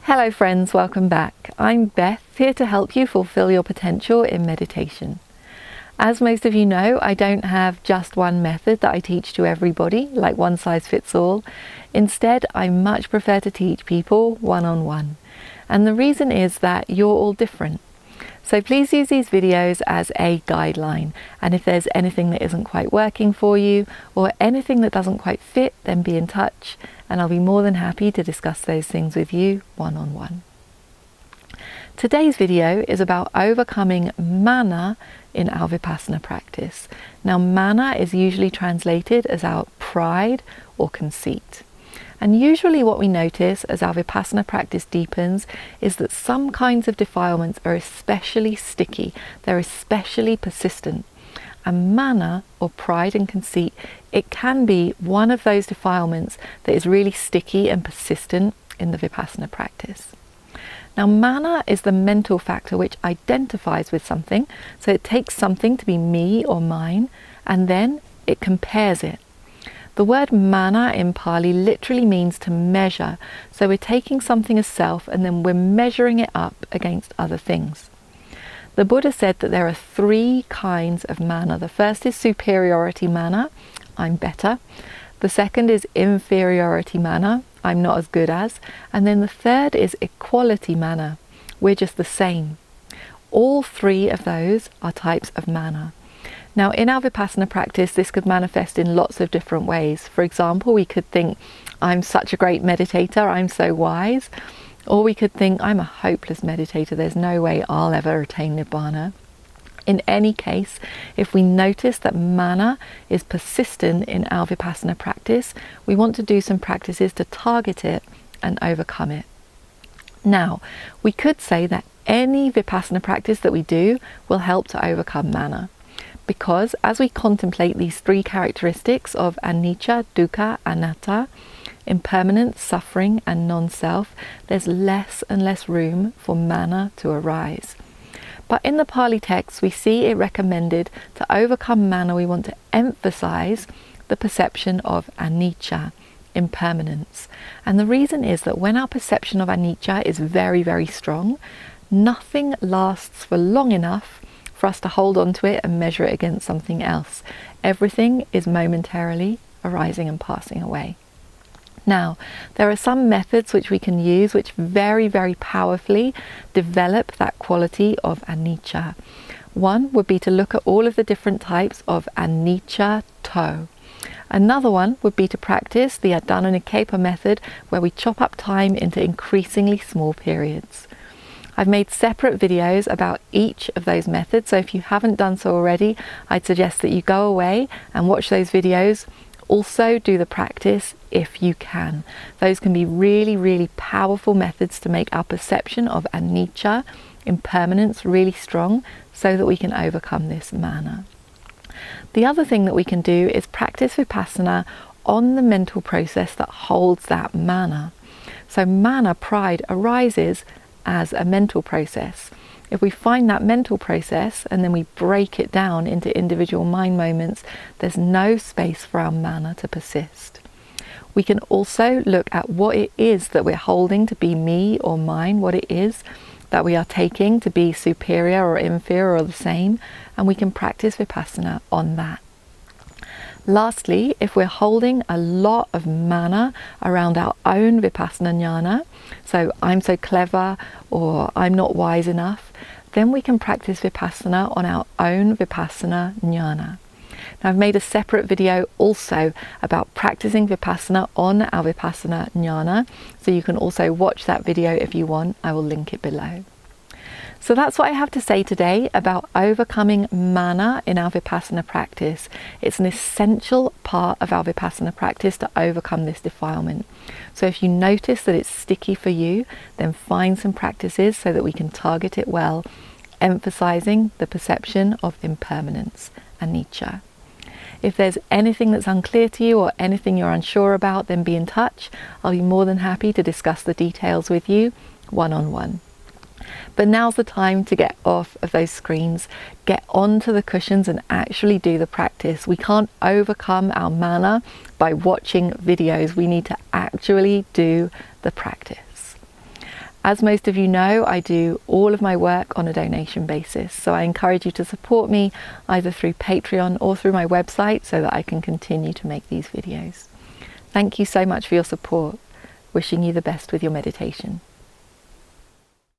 Hello friends, welcome back. I'm Beth, here to help you fulfill your potential in meditation. As most of you know, I don't have just one method that I teach to everybody, like one size fits all. Instead, I much prefer to teach people one-on-one. And the reason is that you're all different. So please use these videos as a guideline. And if there's anything that isn't quite working for you or anything that doesn't quite fit, then be in touch and I'll be more than happy to discuss those things with you one-on-one. Today's video is about overcoming mana in our Vipassana practice. Now, mana is usually translated as our pride or conceit. And usually what we notice as our Vipassana practice deepens is that some kinds of defilements are especially sticky, they're especially persistent. And mana, or pride and conceit, it can be one of those defilements that is really sticky and persistent in the Vipassana practice. Now, mana is the mental factor which identifies with something, so it takes something to be me or mine, and then it compares it. The word mana in Pali literally means to measure, so we're taking something as self and then we're measuring it up against other things. The Buddha said that there are three kinds of mana. The first is superiority mana, I'm better. The second is inferiority mana, I'm not as good as. And then the third is equality mana, we're just the same. All three of those are types of mana. Now, in our Vipassana practice, this could manifest in lots of different ways. For example, we could think, I'm such a great meditator, I'm so wise. Or we could think, I'm a hopeless meditator, there's no way I'll ever attain Nibbana. In any case, if we notice that mana is persistent in our Vipassana practice, we want to do some practices to target it and overcome it. Now, we could say that any Vipassana practice that we do will help to overcome mana. Because as we contemplate these three characteristics of anicca, dukkha, anatta, impermanence, suffering, and non-self, there's less and less room for mana to arise. But in the Pali text, we see it recommended to overcome mana, we want to emphasize the perception of anicca, impermanence. And the reason is that when our perception of anicca is very, very strong, nothing lasts for long enough for us to hold on to it and measure it against something else. Everything is momentarily arising and passing away. Now, there are some methods which we can use which very, very powerfully develop that quality of anicca. One would be to look at all of the different types of anicca to. Another one would be to practice the Adana Nikepa method, where we chop up time into increasingly small periods. I've made separate videos about each of those methods, so if you haven't done so already, I'd suggest that you go away and watch those videos. Also do the practice if you can. Those can be really, really powerful methods to make our perception of anicca, impermanence, really strong so that we can overcome this mana. The other thing that we can do is practice Vipassana on the mental process that holds that mana. So mana, pride, arises as a mental process. If we find that mental process and then we break it down into individual mind moments, there's no space for our mana to persist. We can also look at what it is that we're holding to be me or mine, what it is that we are taking to be superior or inferior or the same, and we can practice Vipassana on that. Lastly, if we're holding a lot of mana around our own Vipassana jnana, so I'm so clever or I'm not wise enough, then we can practice Vipassana on our own Vipassana jnana. Now, I've made a separate video also about practicing Vipassana on our Vipassana jnana, so you can also watch that video if you want. I will link it below. So that's what I have to say today about overcoming mana in our Vipassana practice. It's an essential part of our Vipassana practice to overcome this defilement. So if you notice that it's sticky for you, then find some practices so that we can target it well, emphasizing the perception of impermanence, anicca. If there's anything that's unclear to you or anything you're unsure about, then be in touch. I'll be more than happy to discuss the details with you one-on-one. But now's the time to get off of those screens, get onto the cushions and actually do the practice. We can't overcome our mana by watching videos. We need to actually do the practice. As most of you know, I do all of my work on a donation basis, so I encourage you to support me either through Patreon or through my website so that I can continue to make these videos. Thank you so much for your support. Wishing you the best with your meditation.